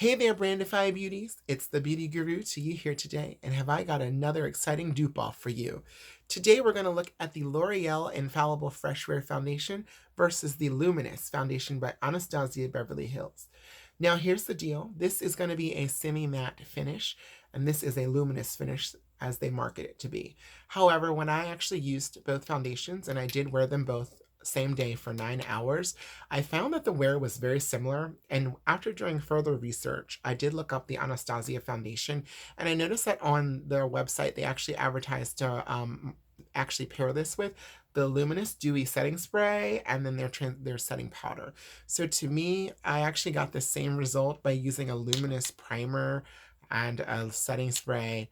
Hey there, Brandify Beauties. It's the Beauty Guru to you here today, and have I got another exciting dupe off for you. Today we're going to look at the L'Oreal Infallible Fresh Wear Foundation versus the Luminous Foundation by Anastasia Beverly Hills. Now here's the deal. This is going to be a semi-matte finish, and this is a luminous finish as they market it to be. However, when I actually used both foundations, and I did wear them both same day for 9 hours, I found that the wear was very similar. And after doing further research, I did look up the Anastasia foundation, and I noticed that on their website they actually advertised to actually pair this with the Luminous Dewy Setting Spray and then their setting powder. So to me, I actually got the same result by using a Luminous primer and a setting spray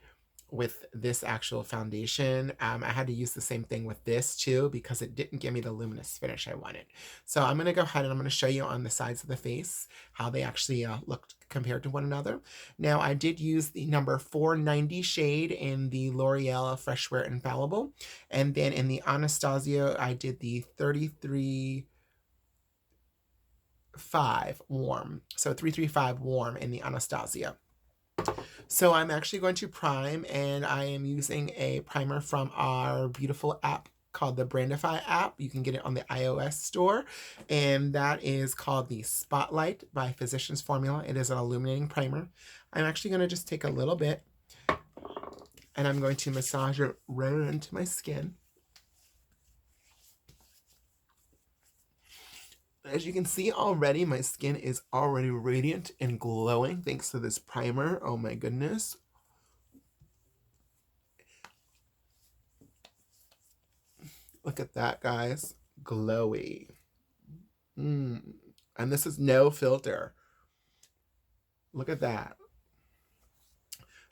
with this actual foundation. I had to use the same thing with this too because it didn't give me the luminous finish I wanted. So I'm going to go ahead and I'm going to show you on the sides of the face how they actually looked compared to one another. Now I did use the number 490 shade in the L'Oreal Fresh Wear Infallible, and then in the Anastasia I did the 335 warm. So 335 warm in the Anastasia. So I'm actually going to prime, and I am using a primer from our beautiful app called the Brandify app. You can get it on the iOS store, and that is called the Spotlight by Physicians Formula. It is an illuminating primer. I'm actually going to just take a little bit, and I'm going to massage it right into my skin. As you can see already, my skin is already radiant and glowing thanks to this primer. Oh my goodness. Look at that, guys. Glowy. And this is no filter. Look at that.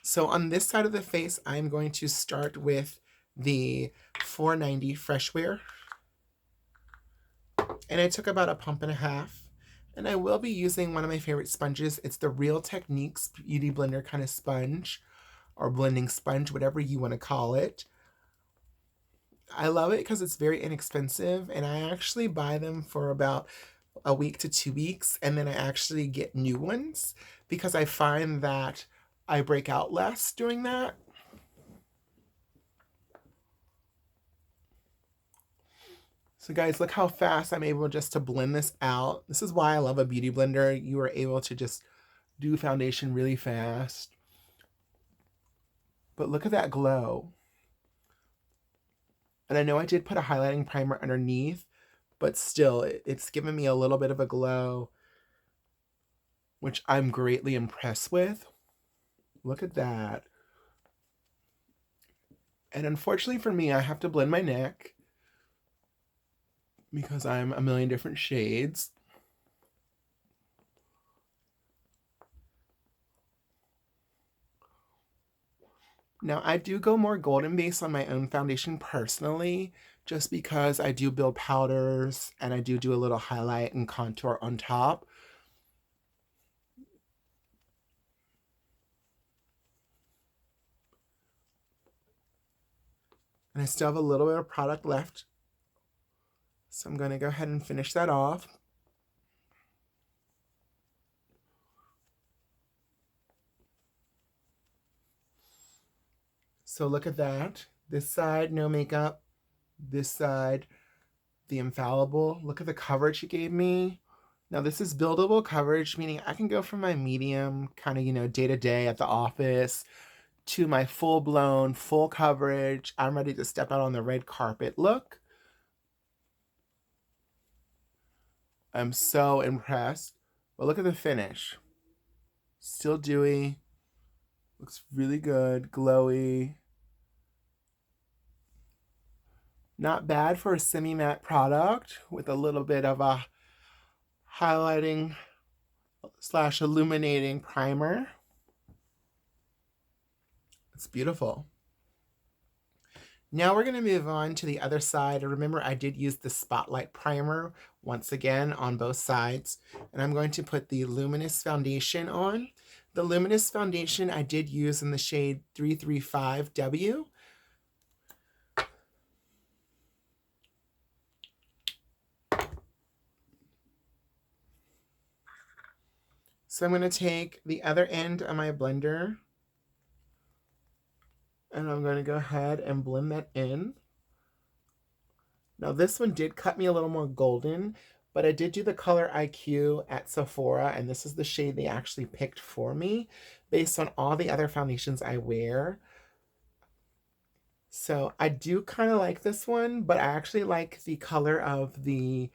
So on this side of the face, I'm going to start with the 490 Fresh Wear. And I took about a pump and a half. And I will be using one of my favorite sponges. It's the Real Techniques Beauty Blender kind of sponge, or blending sponge, whatever you want to call it. I love it because it's very inexpensive, and I actually buy them for about a week to 2 weeks, and then I actually get new ones because I find that I break out less doing that. So guys, look how fast I'm able just to blend this out. This is why I love a beauty blender. You are able to just do foundation really fast. But look at that glow. And I know I did put a highlighting primer underneath, but still, it's given me a little bit of a glow, which I'm greatly impressed with. Look at that. And unfortunately for me, I have to blend my neck because I'm a million different shades. Now, I do go more golden base on my own foundation personally, just because I do build powders and I do a little highlight and contour on top. And I still have a little bit of product left. So I'm going to go ahead and finish that off. So look at that. This side, no makeup. This side, the Infallible. Look at the coverage it gave me. Now this is buildable coverage, meaning I can go from my medium, kind of, day to day at the office, to my full-blown, full coverage. I'm ready to step out on the red carpet look. I'm so impressed. But look at the finish. Still dewy. Looks really good, glowy. Not bad for a semi-matte product with a little bit of a highlighting / illuminating primer. It's beautiful. Now we're going to move on to the other side. Remember, I did use the Spotlight primer once again on both sides. And I'm going to put the Luminous foundation on. The Luminous foundation I did use in the shade 335W. So I'm going to take the other end of my blender and I'm going to go ahead and blend that in. Now this one did cut me a little more golden, but I did do the color IQ at Sephora, and this is the shade they actually picked for me based on all the other foundations I wear. So I do kind of like this one, but I actually like the color of the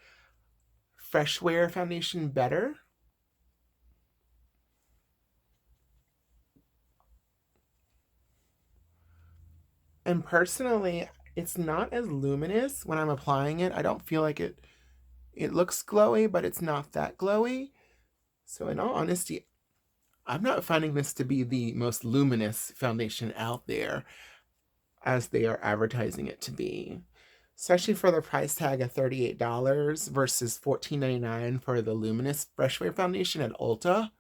Fresh Wear foundation better. And personally, it's not as luminous when I'm applying it. I don't feel like it looks glowy, but it's not that glowy. So in all honesty, I'm not finding this to be the most luminous foundation out there as they are advertising it to be. Especially for the price tag of $38 versus $14.99 for the Luminous Fresh Wear Foundation at Ulta.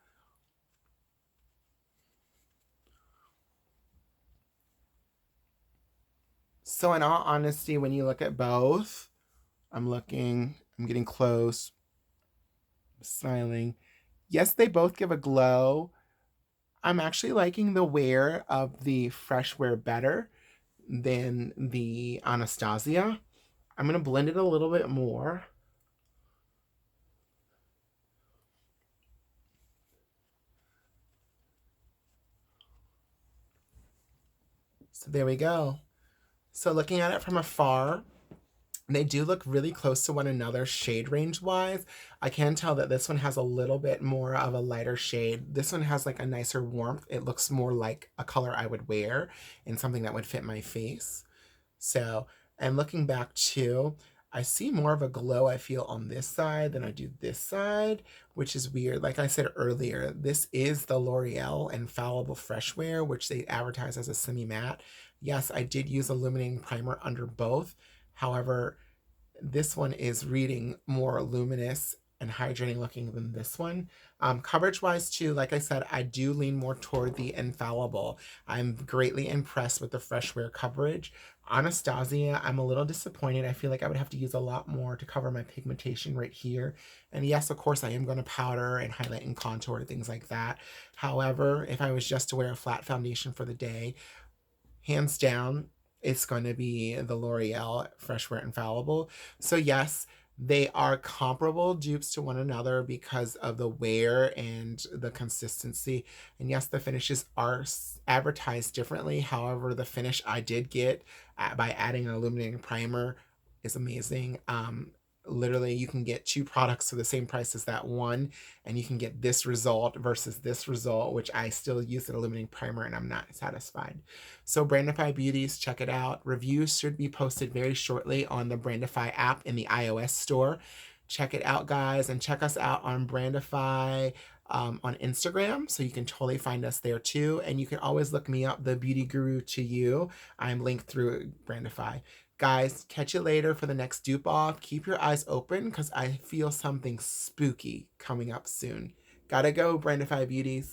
So in all honesty, when you look at both, I'm getting close, smiling. Yes, they both give a glow. I'm actually liking the wear of the Fresh Wear better than the Anastasia. I'm going to blend it a little bit more. So there we go. So looking at it from afar, they do look really close to one another shade range wise. I can tell that this one has a little bit more of a lighter shade. This one has like a nicer warmth. It looks more like a color I would wear and something that would fit my face. So, and looking back too, I see more of a glow I feel on this side than I do this side, which is weird. Like I said earlier, this is the L'Oreal Infallible Fresh Wear, which they advertise as a semi-matte. Yes, I did use illuminating primer under both. However, this one is reading more luminous and hydrating looking than this one. Coverage wise too, like I said, I do lean more toward the Infallible. I'm greatly impressed with the Fresh Wear coverage. Anastasia, I'm a little disappointed. I feel like I would have to use a lot more to cover my pigmentation right here. And yes, of course, I am going to powder and highlight and contour, things like that. However, if I was just to wear a flat foundation for the day, hands down, it's going to be the L'Oreal Fresh Wear Infallible. So yes, they are comparable dupes to one another because of the wear and the consistency. And yes, the finishes are advertised differently. However, the finish I did get by adding an illuminating primer is amazing. Literally, you can get two products for the same price as that one, and you can get this result versus this result, which I still use an illuminating primer and I'm not satisfied. So Brandify Beauties, check it out. Reviews should be posted very shortly on the Brandify app in the iOS store. Check it out, guys, and check us out on Brandify on Instagram, so you can totally find us there too. And you can always look me up, the Beauty Guru to you. I'm linked through Brandify. Guys, catch you later for the next dupe off. Keep your eyes open because I feel something spooky coming up soon. Gotta go, Brandify Beauties.